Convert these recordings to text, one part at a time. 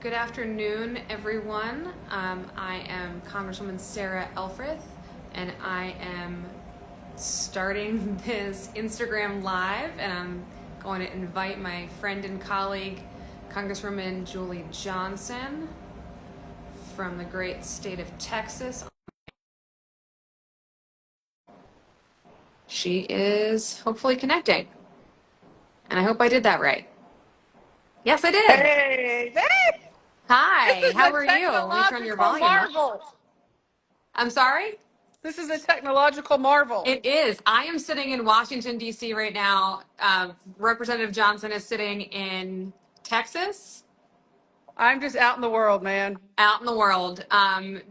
Good afternoon, everyone. I am Congresswoman Sarah Elfreth, and I am starting this Instagram Live, and I'm going to invite my friend and colleague, Congresswoman Julie Johnson from the great state of Texas. She is hopefully connecting, and I hope I did that right. Yes, I did. Hey, hey, this Hi, is how a are you? Let me turn your technological volume up. marvel. I'm sorry? This is a technological marvel. It is. I am sitting in Washington, D.C. right now. Representative Johnson is sitting in Texas, I'm just out in the world, man. out in the world,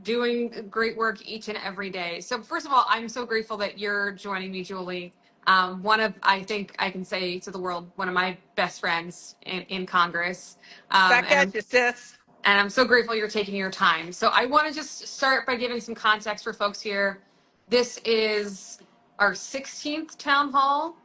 doing great work each and every day. So, first of all, I'm so grateful that you're joining me, Julie. I think I can say to the world, one of my best friends in Congress. Um, Back and at you, sis. and I'm so grateful you're taking your time. So I want to just start by giving some context for folks here. This is our 16th town hall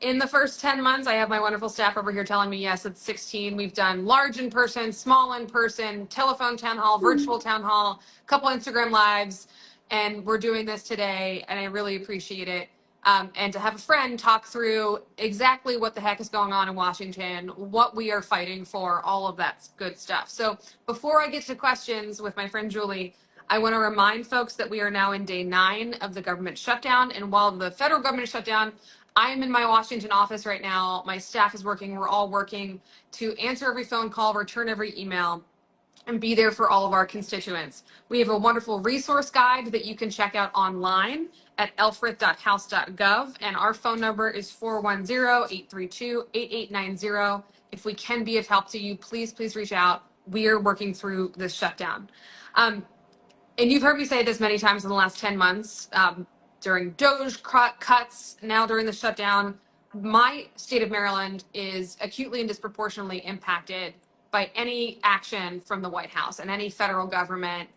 in the first 10 months. I have my wonderful staff over here telling me, yes, it's 16. We've done large in person, small in person, telephone town hall, virtual town hall, a couple Instagram lives, and we're doing this today, and I really appreciate it. And to have a friend talk through exactly what the heck is going on in Washington, what we are fighting for, all of that good stuff. So before I get to questions with my friend Julie, I want to remind folks that we are now in day 9 of the government shutdown. And while the federal government is shut down, I'm in my Washington office right now. My staff is working. We're all working to answer every phone call, return every email, and be there for all of our constituents. We have a wonderful resource guide that you can check out online at elfrith.house.gov, and our phone number is 410-832-8890. If we can be of help to you, please reach out. We are working through this shutdown. And you've heard me say this many times in the last 10 months, during DOGE cuts, now during the shutdown. My state of Maryland is acutely and disproportionately impacted by any action from the White House and any federal government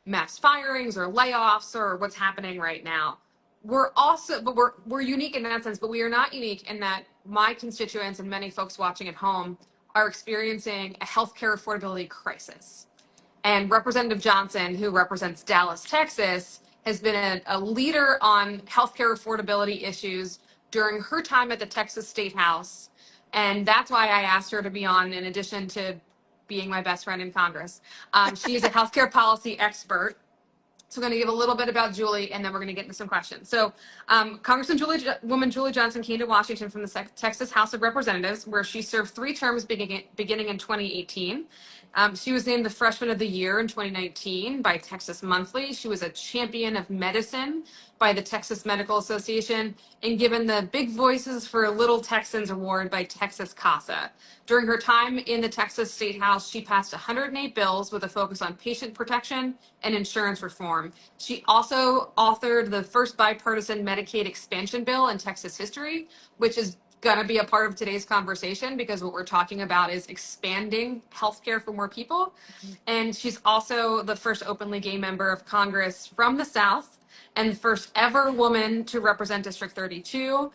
mass firings or layoffs or what's happening right now. We're unique in that sense, but we are not unique in that my constituents and many folks watching at home are experiencing a healthcare affordability crisis. And Representative Johnson, who represents Dallas, Texas, has been a leader on healthcare affordability issues during her time at the Texas State House. And that's why I asked her to be on, in addition to being my best friend in Congress. She is a healthcare policy expert. So I'm going to give a little bit about Julie, and then we're going to get into some questions. So Woman Julie Johnson came to Washington from the Texas House of Representatives, where she served 3 terms beginning in 2018. She was named the Freshman of the Year in 2019 by Texas Monthly. She was a champion of medicine by the Texas Medical Association and given the Big Voices for Little Texans Award by Texas CASA. During her time in the Texas State House, she passed 108 bills with a focus on patient protection and insurance reform. She also authored the first bipartisan Medicaid expansion bill in Texas history, which is going to be a part of today's conversation because what we're talking about is expanding healthcare for more people. And she's also the first openly gay member of Congress from the South and the first ever woman to represent District 32.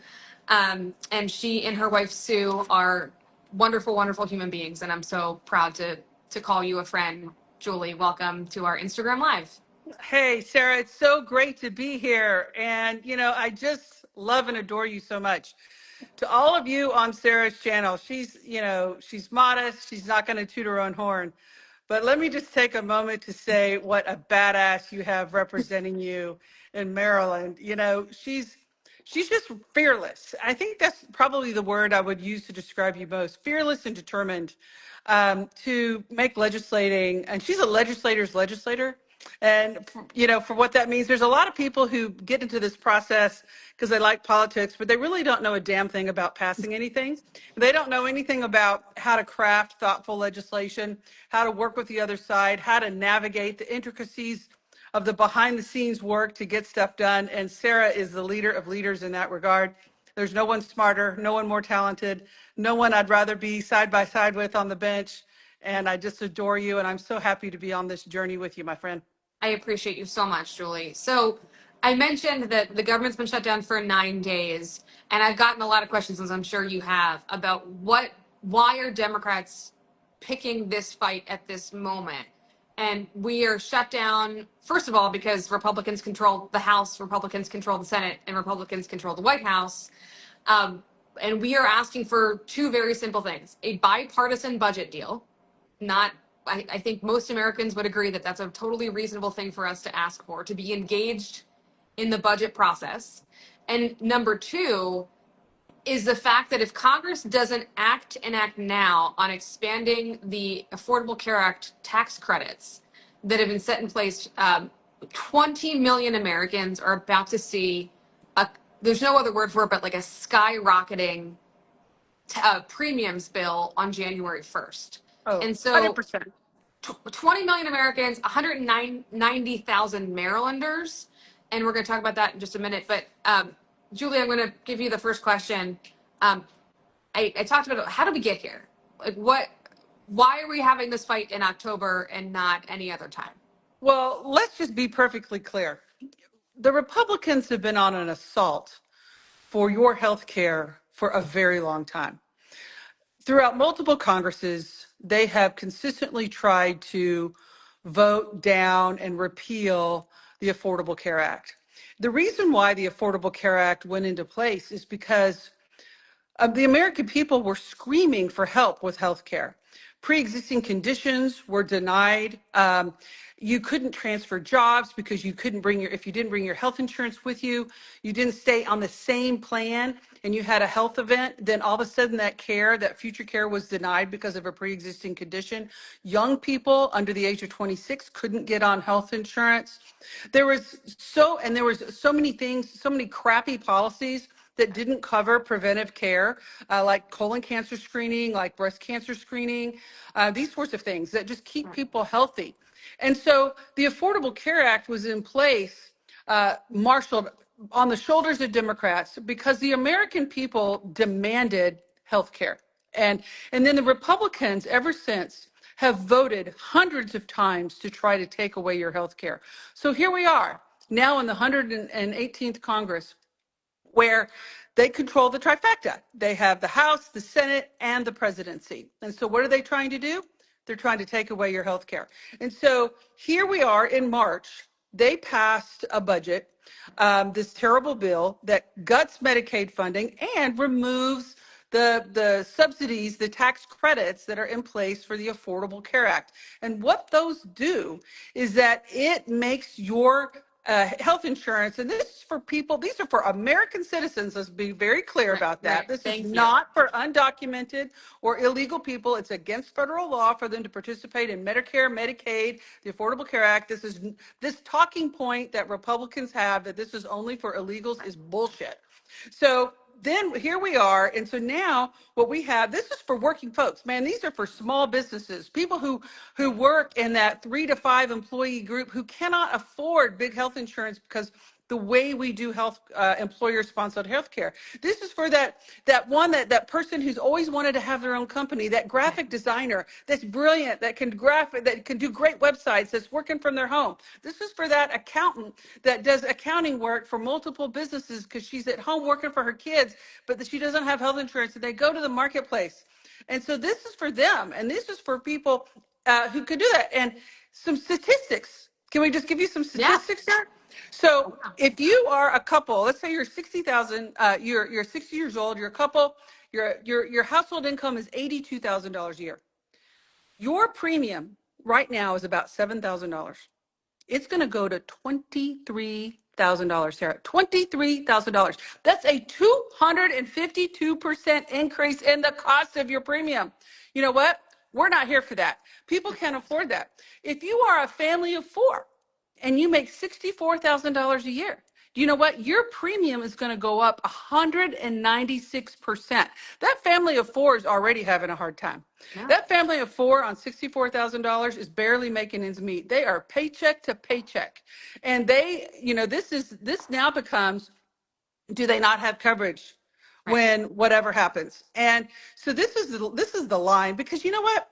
And she and her wife Sue are wonderful, wonderful human beings. And I'm so proud to call you a friend. Julie, welcome to our Instagram Live. Hey, Sarah, it's so great to be here. And, I just love and adore you so much. To all of you on Sarah's channel, she's modest. She's not going to toot her own horn. But let me just take a moment to say what a badass you have representing you in Maryland. She's just fearless. I think that's probably the word I would use to describe you most. Fearless and determined to make legislating, and she's a legislator's legislator. And for what that means, there's a lot of people who get into this process because they like politics, but they really don't know a damn thing about passing anything. They don't know anything about how to craft thoughtful legislation, how to work with the other side, how to navigate the intricacies of the behind the scenes work to get stuff done. And Sarah is the leader of leaders in that regard. There's no one smarter, no one more talented, no one I'd rather be side by side with on the bench. And I just adore you. And I'm so happy to be on this journey with you, my friend. I appreciate you so much, Julie. So I mentioned that the government's been shut down for 9 days, and I've gotten a lot of questions, as I'm sure you have, about why are Democrats picking this fight at this moment. And we are shut down, first of all, because Republicans control the House, Republicans control the Senate, and Republicans control the White House. And we are asking for two very simple things: a bipartisan budget deal. Not, I think most Americans would agree that that's a totally reasonable thing for us to ask for, to be engaged in the budget process. And number two is the fact that if Congress doesn't act now on expanding the Affordable Care Act tax credits that have been set in place, 20 million Americans are about to see there's no other word for it, but like a skyrocketing premiums bill on January 1st. Oh, And so 100%. 20 million Americans, 190,000 Marylanders, and we're going to talk about that in just a minute. But Julie, I'm going to give you the first question. I talked about how did we get here? Like, why are we having this fight in October and not any other time? Well, let's just be perfectly clear. The Republicans have been on an assault for your health care for a very long time. Throughout multiple Congresses, they have consistently tried to vote down and repeal the Affordable Care Act. The reason why the Affordable Care Act went into place is because the American people were screaming for help with health care. Pre-existing conditions were denied. You couldn't transfer jobs because you couldn't if you didn't bring your health insurance with you, you didn't stay on the same plan and you had a health event, then all of a sudden that future care was denied because of a pre-existing condition. Young people under the age of 26 couldn't get on health insurance. There was so many things, so many crappy policies that didn't cover preventive care, like colon cancer screening, like breast cancer screening, these sorts of things that just keep people healthy. And so the Affordable Care Act was in place, marshaled on the shoulders of Democrats because the American people demanded health care. And then the Republicans ever since have voted hundreds of times to try to take away your health care. So here we are now in the 118th Congress, where they control the trifecta. They have the House, the Senate, and the presidency. And so what are they trying to do? They're trying to take away your health care. And so here we are in March. They passed a budget, this terrible bill that guts Medicaid funding and removes the subsidies, the tax credits that are in place for the Affordable Care Act. And what those do is that it makes your health insurance, and this is for people, these are for American citizens. Let's be very clear about that. Right. This Thank is you. not for undocumented or illegal people. It's against federal law for them to participate in Medicare, Medicaid, the Affordable Care Act. This talking point that Republicans have that this is only for illegals is bullshit. So then here we are. And so now what we have, this is for working folks, man. These are for small businesses, people who work in that 3 to 5 employee group who cannot afford big health insurance because the way we do health, employer-sponsored health care. This is for that person who's always wanted to have their own company, that graphic designer that's brilliant, that can do great websites, that's working from their home. This is for that accountant that does accounting work for multiple businesses because she's at home working for her kids, but she doesn't have health insurance, and they go to the marketplace. And so this is for them, and this is for people who could do that. And some statistics. Can we just give you some statistics there? So if you are a couple, let's say you're 60,000, you're 60 years old, you're a couple, your household income is $82,000 a year. Your premium right now is about $7,000. It's going to go to $23,000, Sarah. $23,000. That's a 252% increase in the cost of your premium. You know what? We're not here for that. People can't afford that. If you are a family of 4 and you make $64,000 a year, do you know what? Your premium is going to go up 196%. That family of 4 is already having a hard time. Yeah. That family of 4 on $64,000 is barely making ends meet. They are paycheck to paycheck. And this now becomes, do they not have coverage when whatever happens? And so this is the line, because you know what?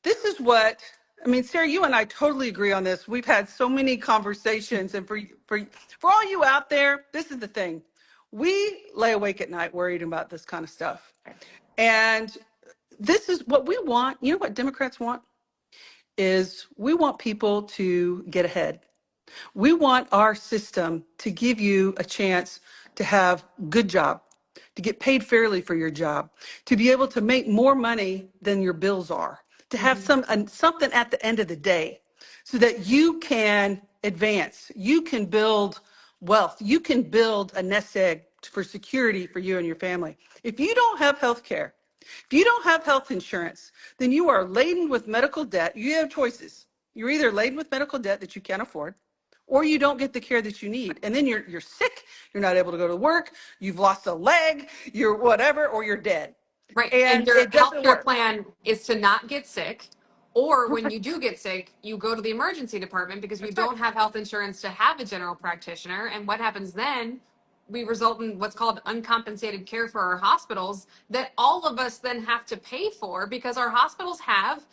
This is what, I mean, Sarah, you and I totally agree on this. We've had so many conversations, and for all you out there, this is the thing. We lay awake at night worried about this kind of stuff. And this is what we want. You know what Democrats want? Is we want people to get ahead. We want our system to give you a chance to have a good job, to get paid fairly for your job, to be able to make more money than your bills are, to have something at the end of the day so that you can advance, you can build wealth, you can build a nest egg for security for you and your family. If you don't have health care, if you don't have health insurance, then you are laden with medical debt. You have choices. You're either laden with medical debt that you can't afford, or you don't get the care that you need. And then you're sick, you're not able to go to work, you've lost a leg, you're whatever, or you're dead. Right. And your it doesn't healthcare work. plan is to not get sick, or when you do get sick, you go to the emergency department because you That's right. don't have health insurance to have a general practitioner. And what happens then? We result in what's called uncompensated care for our hospitals that all of us then have to pay for because our hospitals have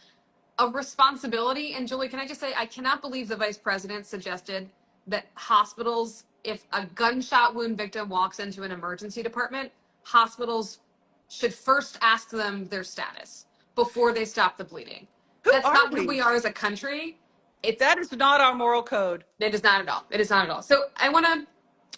a responsibility. And Julie, can I just say, I cannot believe the vice president suggested that hospitals, if a gunshot wound victim walks into an emergency department, hospitals should first ask them their status before they stop the bleeding. Who That's are not who we? we are as a country. That is not our moral code. It is not at all. It is not at all. So I want to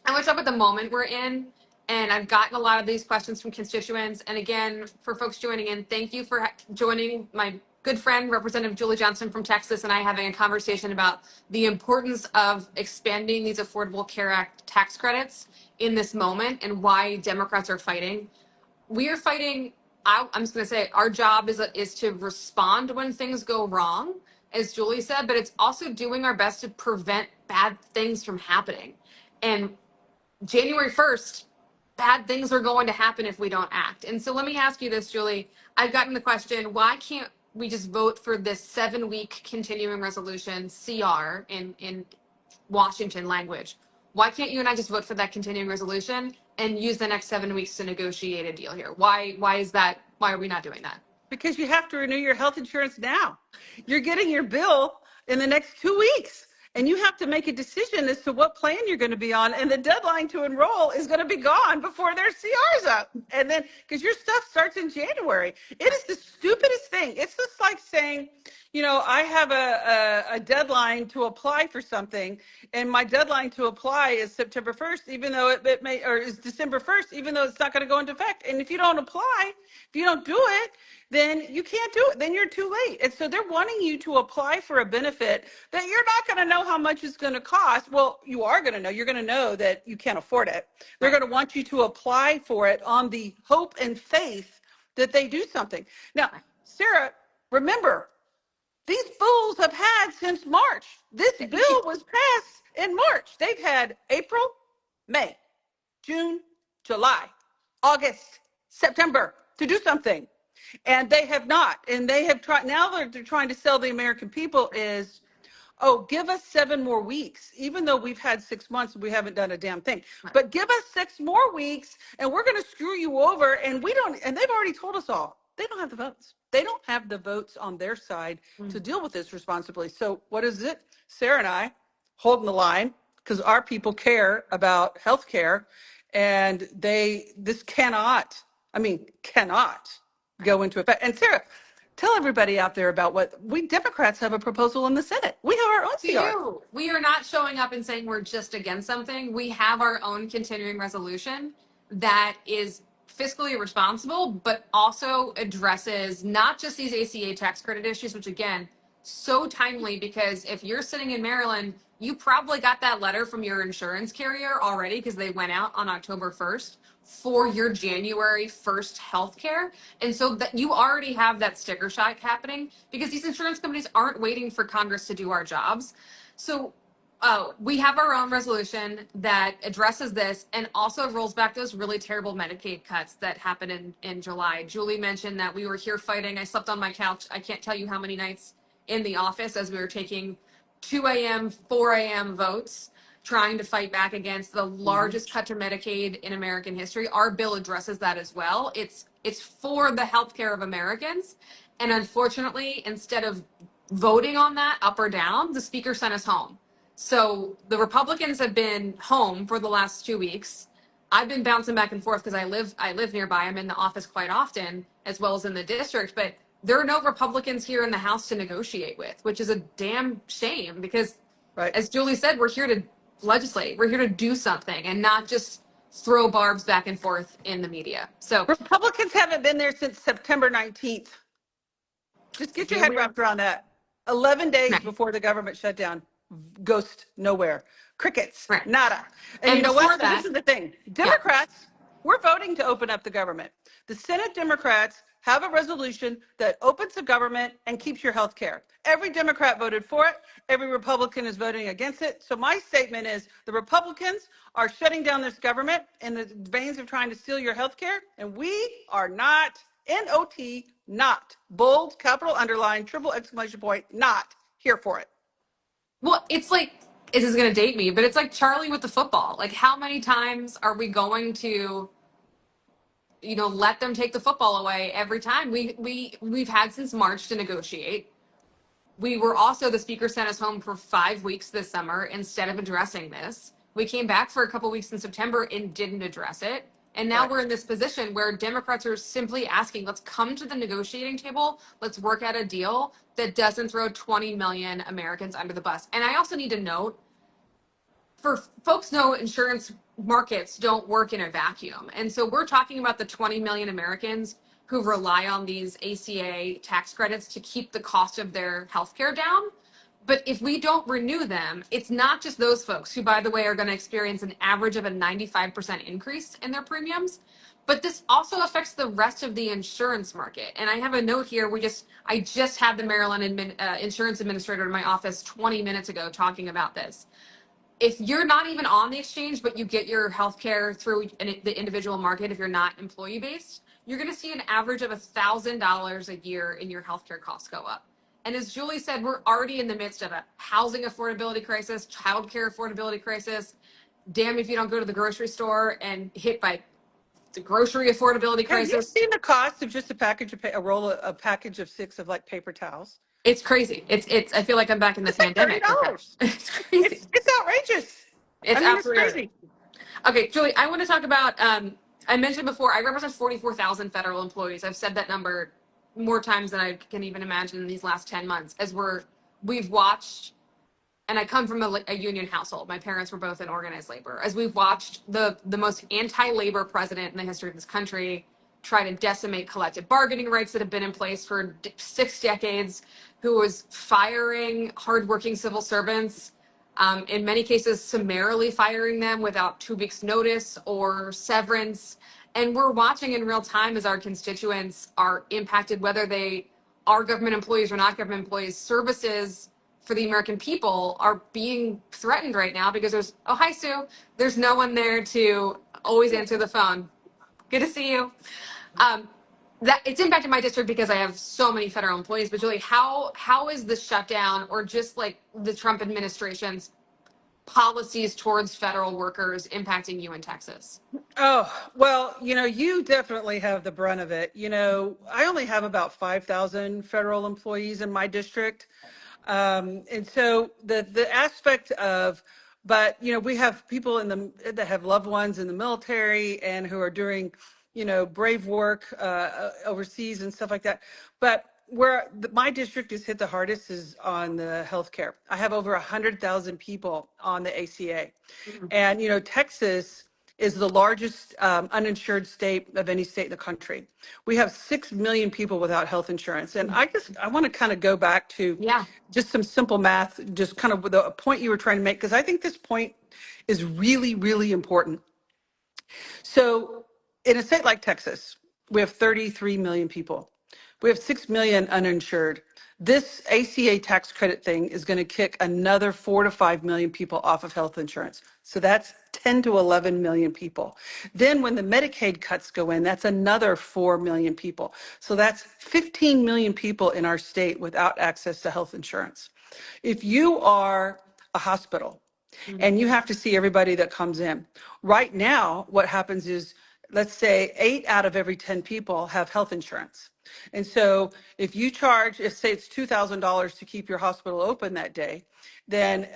talk about the moment we're in. And I've gotten a lot of these questions from constituents. And again, for folks joining in, thank you for joining my good friend, Representative Julie Johnson from Texas, and I having a conversation about the importance of expanding these Affordable Care Act tax credits in this moment and why Democrats are fighting. We are fighting. I'm just going to say our job is to respond when things go wrong, as Julie said, but it's also doing our best to prevent bad things from happening. And January 1st, bad things are going to happen if we don't act. And so let me ask you this, Julie. I've gotten the question, why can't we just vote for this 7-week continuing resolution, CR, in Washington language? Why can't you and I just vote for that continuing resolution and use the next 7 weeks to negotiate a deal here? Why is that? Why are we not doing that? Because you have to renew your health insurance now. You're getting your bill in the next 2 weeks. And you have to make a decision as to what plan you're going to be on. And the deadline to enroll is going to be gone before their CR's up. And then, because your stuff starts in January. It is the stupidest thing. It's just like saying, you know, I have a deadline to apply for something, and my deadline to apply is September 1st, even though it may, or is December 1st, even though it's not going to go into effect. And if you don't apply, if you don't do it, then you can't do it. Then you're too late. And so they're wanting you to apply for a benefit that you're not going to know how much it's going to cost. Well, you are going to know. You're going to know that you can't afford it. They're going to want you to apply for it on the hope and faith that they do something. Now, Sarah, remember, these fools have had since March. This bill was passed in March. They've had April, May, June, July, August, September to do something. And they have not. And they have tried. Now they're trying to sell the American people is, oh, give us 7 more weeks. Even though we've had 6 months, we haven't done a damn thing. But give us 6 more weeks and we're going to screw you over. And we don't, and they've already told us all, they don't have the votes. They don't have the votes on their side to deal with this responsibly. So what is it? Sarah and I holding the line because our people care about health care, and this cannot go into effect. And Sarah, tell everybody out there about what we Democrats have a proposal in the Senate. We have our own CR. We are not showing up and saying we're just against something. We have our own continuing resolution that is fiscally responsible, but also addresses not just these ACA tax credit issues, which again, so timely because if you're sitting in Maryland, you probably got that letter from your insurance carrier already because they went out on October 1st for your January 1st healthcare. And so that you already have that sticker shock happening because these insurance companies aren't waiting for Congress to do our jobs. So we have our own resolution that addresses this and also rolls back those really terrible Medicaid cuts that happened in July. Julie mentioned that we were here fighting. I slept on my couch. I can't tell you how many nights in the office as we were taking 2 a.m., 4 a.m. votes, trying to fight back against the largest cut to Medicaid in American history. Our bill addresses that as well. It's for the healthcare of Americans. And unfortunately, instead of voting on that up or down, the speaker sent us home. So the Republicans have been home for the last 2 weeks. I've been bouncing back and forth because I live nearby. I'm in the office quite often, as well as in the district. But there are no Republicans here in the House to negotiate with, which is a damn shame because, Right. as Julie said, we're here to legislate. We're here to do something and not just throw barbs back and forth in the media. So Republicans haven't been there since September 19th. Just get your here head we are. wrapped around that. 11 days Right. before the government shut down, ghost nowhere. Crickets, Right. nada. And you And know before what? So this that, is the thing. yeah. Democrats, we're voting to open up the government. The Senate Democrats have a resolution that opens the government and keeps your health care. Every Democrat voted for it. Every Republican is voting against it. So my statement is the Republicans are shutting down this government in the veins of trying to steal your health care. And we are not, NOT, not, bold, capital underline, triple exclamation point, not here for it. Well, it's like, this is going to date me, but it's like Charlie with the football. Like, how many times are we going to, let them take the football away every time? We've had since March to negotiate. We were also, the speaker sent us home for 5 weeks this summer instead of addressing this. We came back for a couple weeks in September and didn't address it. And now Right. we're in this position where Democrats are simply asking, let's come to the negotiating table. Let's work out a deal that doesn't throw 20 million Americans under the bus. And I also need to note, for folks know insurance markets don't work in a vacuum. And so we're talking about the 20 million Americans who rely on these ACA tax credits to keep the cost of their healthcare down. But if we don't renew them, it's not just those folks who, by the way, are going to experience an average of a 95% increase in their premiums, but this also affects the rest of the insurance market. And I have a note here. I just had the Maryland insurance administrator in my office 20 minutes ago talking about this. If you're not even on the exchange, but you get your healthcare through the individual market, if you're not employee based, you're going to see an average of $1,000 a year in your healthcare costs go up. And as Julie said, we're already in the midst of a housing affordability crisis, childcare affordability crisis. Damn if you don't go to the grocery store and hit by the grocery affordability Have you crisis. seen the cost of just a package of a package of 6 of like paper towels? It's crazy. It's. I feel like I'm back in the It's like pandemic. $30. It's crazy. It's outrageous. It's I mean, it's absolutely crazy. Okay, Julie, I want to talk about, I mentioned before, I represent 44,000 federal employees. I've said that number more times than I can even imagine in these last 10 months as we've watched, and I come from a union household. My parents were both in organized labor. As we've watched the most anti-labor president in the history of this country try to decimate collective bargaining rights that have been in place for 6 decades, who was firing hardworking civil servants, in many cases summarily firing them without 2 weeks notice or severance. And we're watching in real time as our constituents are impacted, whether they are government employees or not government employees. Services for the American people are being threatened right now because hi Sue, there's no one there to always answer the phone. Good to see you. That it's impacted my district because I have so many federal employees. But Julie, how is the shutdown, or just like the Trump administration's policies towards federal workers, impacting you in Texas? Oh, well, you definitely have the brunt of it. I only have about 5,000 federal employees in my district. And so the aspect of, but we have people that have loved ones in the military and who are doing, brave work overseas and stuff like that. But where my district is hit the hardest is on the healthcare. I have over 100,000 people on the ACA, and Texas is the largest uninsured state of any state in the country. We have 6 million people without health insurance. And I want to kind of go back to just some simple math, just kind of the point you were trying to make, because I think this point is really, really important. So in a state like Texas, we have 33 million people. We have 6 million uninsured. This ACA tax credit thing is going to kick another 4 to 5 million people off of health insurance. So that's 10 to 11 million people. Then when the Medicaid cuts go in, that's another 4 million people. So that's 15 million people in our state without access to health insurance. If you are a hospital and you have to see everybody that comes in, right now what happens is, let's say 8 out of every 10 people have health insurance. And so if you charge, if say it's $2,000 to keep your hospital open that day, then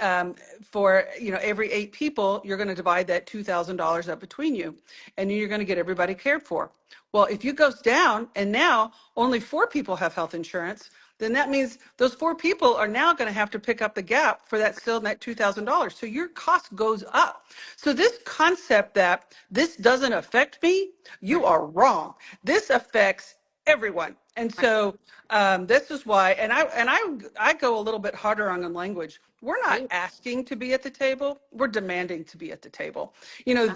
for every 8 people, you're going to divide that $2,000 up between you, and you're going to get everybody cared for. Well, if you goes down and now only 4 people have health insurance, then that means those 4 people are now going to have to pick up the gap for that still net $2,000. So your cost goes up. So this concept that this doesn't affect me, you Right. are wrong. This affects everyone. And Right. so this is why, and I go a little bit harder on the language. We're not Please. asking to be at the table. We're demanding to be at the table. Yeah.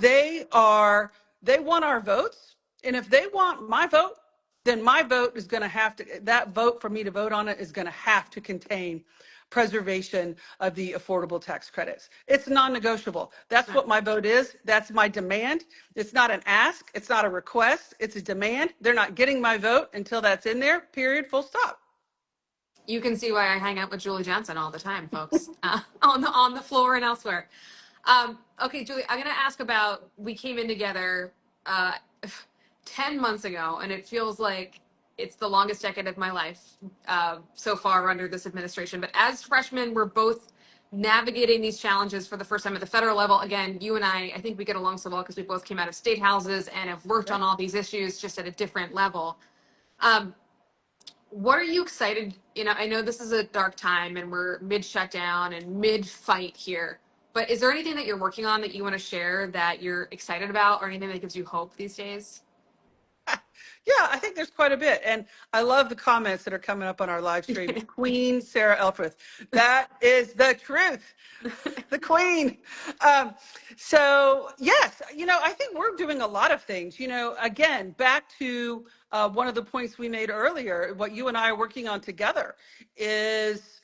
They want our votes. And if they want my vote, then my vote is going to have to, that vote for me to vote on it is going to have to contain preservation of the affordable tax credits. It's non-negotiable. That's Right. what my vote is. That's my demand. It's not an ask. It's not a request. It's a demand. They're not getting my vote until that's in there, period, full stop. You can see why I hang out with Julie Johnson all the time, folks, on the floor and elsewhere. Okay, Julie, I'm going to ask about, we came in together uh, 10 months ago, and it feels like it's the longest decade of my life so far under this administration. But as freshmen, we're both navigating these challenges for the first time at the federal level. Again, you and I think we get along so well because we both came out of state houses and have worked on all these issues just at a different level. Um, what are you excited? I know this is a dark time and we're mid shutdown and mid fight here, but is there anything that you're working on that you want to share that you're excited about or anything that gives you hope these days? Yeah, I think there's quite a bit. And I love the comments that are coming up on our live stream. Queen Sarah Elfreth. That is the truth. The queen. So yes, I think we're doing a lot of things. Again, back to one of the points we made earlier, what you and I are working on together is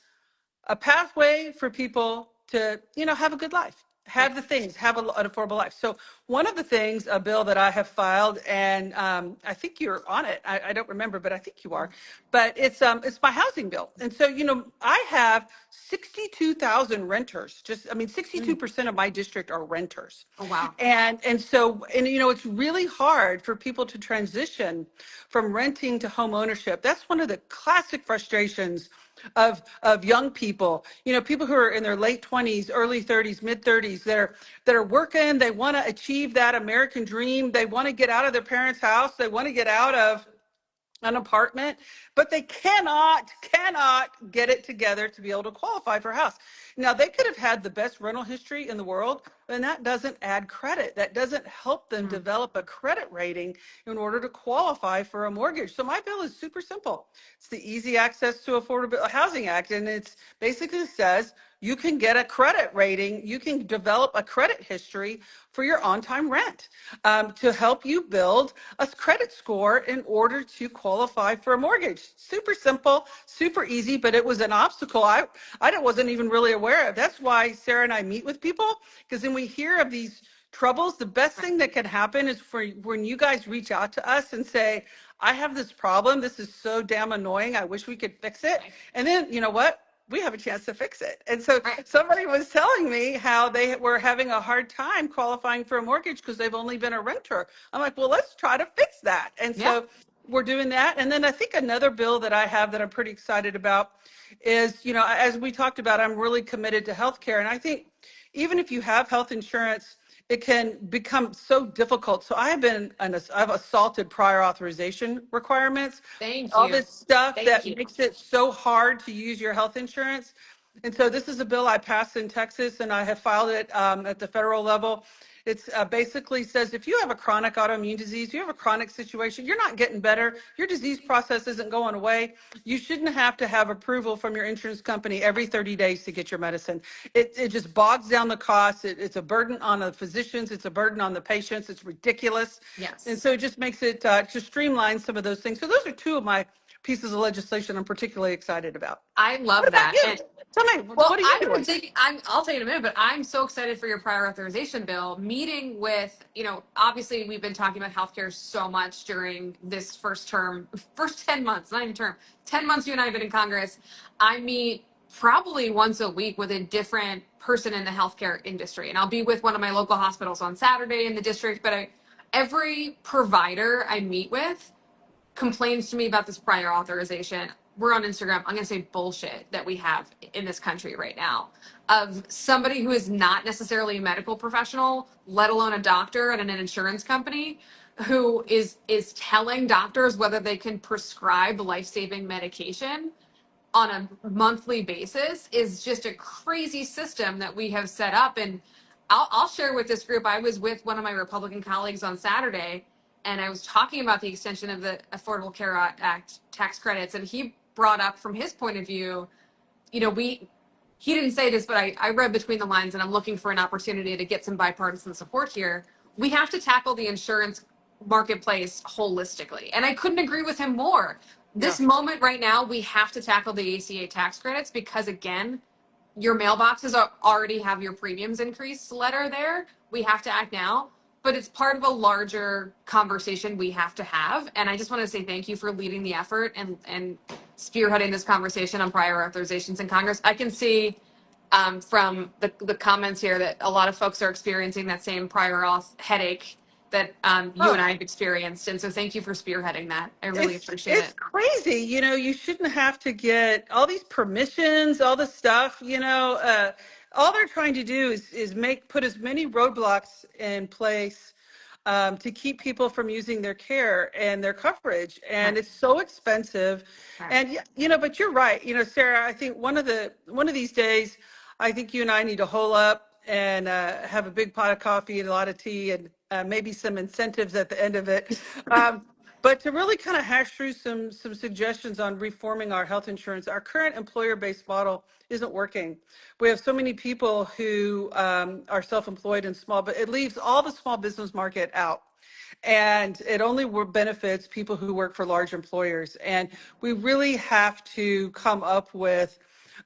a pathway for people to, have a good life, have Right. the things, have an affordable life. So one of the things, a bill that I have filed, and I think you're on it. I don't remember, but I think you are. But it's my housing bill, and so I have 62,000 renters. 62% of my district are renters, Oh, wow. and it's really hard for people to transition from renting to home ownership. That's one of the classic frustrations of young people, people who are in their late 20s, early 30s, mid 30s, that are working. They want to achieve that American dream. They want to get out of their parents' house. They want to get out of an apartment, but they cannot get it together to be able to qualify for a house. Now, they could have had the best rental history in the world, and that doesn't add credit. That doesn't help them Mm. develop a credit rating in order to qualify for a mortgage. So my bill is super simple. It's the Easy Access to Affordable Housing Act, and it's basically says you can get a credit rating, you can develop a credit history for your on-time rent to help you build a credit score in order to qualify for a mortgage. Super simple, super easy, but it was an obstacle I wasn't even really aware of. That's why Sarah and I meet with people, because when we hear of these troubles, the best thing that can happen is for when you guys reach out to us and say, I have this problem, this is so damn annoying, I wish we could fix it. And then, you know what? We have a chance to fix it. And so Right. somebody was telling me how they were having a hard time qualifying for a mortgage because they've only been a renter. I'm like, well, let's try to fix that. And Yeah. so we're doing that. And then I think another bill that I have that I'm pretty excited about is, as we talked about, I'm really committed to healthcare. And I think even if you have health insurance, it can become so difficult. So I've assaulted prior authorization requirements, Thank all you. this stuff Thank that you. makes it so hard to use your health insurance. And so this is a bill I passed in Texas, and I have filed it at the federal level. It's basically says if you have a chronic autoimmune disease, you have a chronic situation, you're not getting better, your disease process isn't going away, you shouldn't have to have approval from your insurance company every 30 days to get your medicine. It just bogs down the cost. It's a burden on the physicians. It's a burden on the patients. It's ridiculous. And Yes. so it just makes it to streamline some of those things. So those are two of my pieces of legislation I'm particularly excited about. I What love about that. you? And Tell me, well, what are you I'm gonna doing? dig. I'll tell you in a minute, but I'm so excited for your prior authorization bill. Meeting with, obviously we've been talking about healthcare so much during this first term, first 10 months, not even term, 10 months you and I have been in Congress. I meet probably once a week with a different person in the healthcare industry, and I'll be with one of my local hospitals on Saturday in the district. But every provider I meet with complains to me about this prior authorization, we're on Instagram, I'm going to say bullshit that we have in this country right now of somebody who is not necessarily a medical professional, let alone a doctor at an insurance company, who is telling doctors whether they can prescribe life-saving medication on a monthly basis is just a crazy system that we have set up. And I'll share with this group. I was with one of my Republican colleagues on Saturday, and I was talking about the extension of the Affordable Care Act tax credits. And he brought up from his point of view, you know, he didn't say this, but I read between the lines, and I'm looking for an opportunity to get some bipartisan support here. We have to tackle the insurance marketplace holistically. And I couldn't agree with him more. This moment right now, we have to tackle the ACA tax credits because, again, your mailboxes already have your premiums increase letter there. We have to act now, but it's part of a larger conversation we have to have. And I just want to say thank you for leading the effort and spearheading this conversation on prior authorizations in Congress. I can see from the comments here that a lot of folks are experiencing that same prior auth headache that you and I have experienced. And so thank you for spearheading that. I really appreciate it. It's crazy. You know, you shouldn't have to get all these permissions, all this stuff, you know, all they're trying to do is put as many roadblocks in place to keep people from using their care and their coverage. And it's so expensive. And, you know, but you're right. You know, Sarah, I think one of these days, I think you and I need to hole up and have a big pot of coffee and a lot of tea and maybe some incentives at the end of it. But to really kind of hash through some suggestions on reforming our health insurance, our current employer-based model isn't working. We have so many people who are self-employed and small, but it leaves all the small business market out. And it only benefits people who work for large employers. And we really have to come up with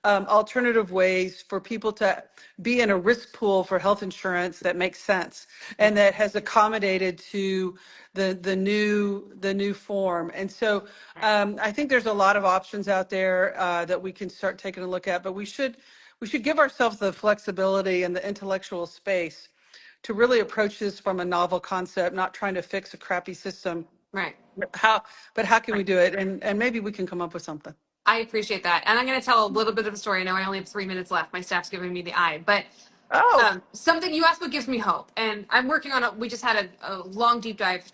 alternative ways for people to be in a risk pool for health insurance that makes sense and that has accommodated to the new form. And so I think there's a lot of options out there that we can start taking a look at, but we should give ourselves the flexibility and the intellectual space to really approach this from a novel concept, not trying to fix a crappy system. Right. How can we do it? And maybe we can come up with something. I appreciate that. And I'm going to tell a little bit of a story. I know I only have 3 minutes left. My staff's giving me the eye, but something you asked what gives me hope. And I'm working on we just had a long deep dive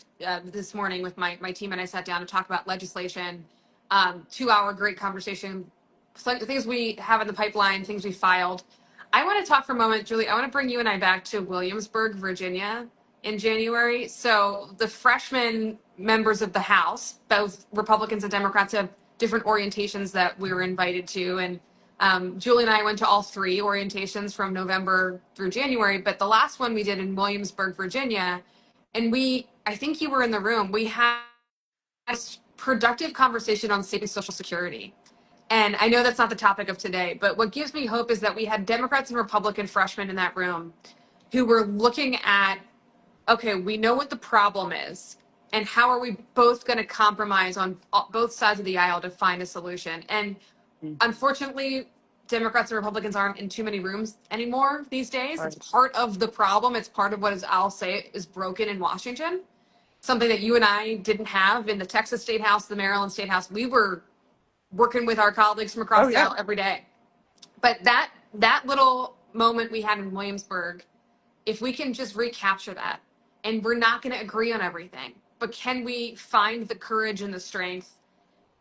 this morning with my team, and I sat down to talk about legislation, 2-hour great conversation, things we have in the pipeline, things we filed. I want to talk for a moment, Julie. I want to bring you and I back to Williamsburg, Virginia in January. So the freshman members of the House, both Republicans and Democrats, have different orientations that we were invited to. And Julie and I went to all 3 orientations from November through January. But the last one we did in Williamsburg, Virginia, and I think you were in the room, we had a productive conversation on saving Social Security. And I know that's not the topic of today, but what gives me hope is that we had Democrats and Republican freshmen in that room who were looking at, okay, we know what the problem is, and how are we both going to compromise on both sides of the aisle to find a solution? And unfortunately, Democrats and Republicans aren't in too many rooms anymore these days. Right. It's part of the problem. It's part of what I'll say is broken in Washington. Something that you and I didn't have in the Texas State House, the Maryland State House. We were working with our colleagues from across the aisle every day. But that little moment we had in Williamsburg, if we can just recapture that, and we're not going to agree on everything, but can we find the courage and the strength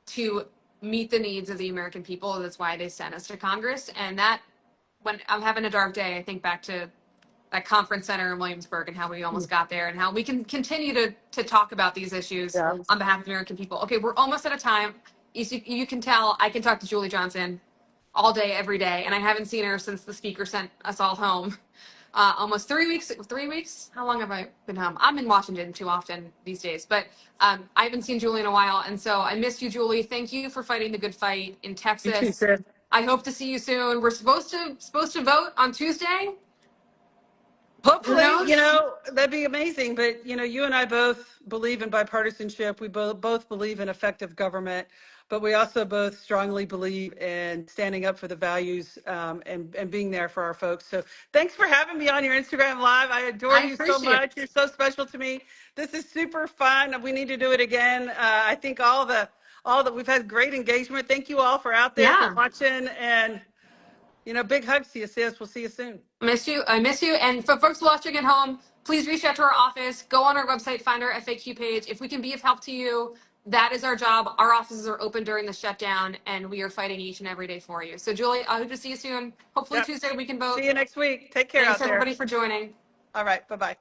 to meet the needs of the American people? That's why they sent us to Congress. And that, when I'm having a dark day, I think back to that conference center in Williamsburg and how we almost got there, and how we can continue to talk about these issues on behalf of the American people. Okay, we're almost out of time. You can tell I can talk to Julie Johnson all day, every day, and I haven't seen her since the speaker sent us all home. Almost 3 weeks. 3 weeks? How long have I been home? I'm in Washington too often these days, but I haven't seen Julie in a while, and so I missed you, Julie. Thank you for fighting the good fight in Texas. You too, I hope to see you soon. We're supposed to vote on Tuesday. Hopefully, you know, that'd be amazing. But, you know, you and I both believe in bipartisanship. We both believe in effective government. but we also both strongly believe in standing up for the values, and being there for our folks. So thanks for having me on your Instagram Live. I adore I you so appreciate it. much. You're so special to me. This is super fun. We need to do it again. I think all that we've had great engagement. Thank you all for out there for Yeah. watching, and big hugs to you, sis. We'll see you soon. Miss you. I miss you. And for folks watching at home, please reach out to our office. Go on our website, find our FAQ page. If we can be of help to you, that is our job. Our offices are open during the shutdown, and we are fighting each and every day for you. So, Julie, I hope to see you soon. Hopefully Yep. Tuesday we can vote. See you next week. Take care Thanks out there. everybody for joining. All right. Bye-bye.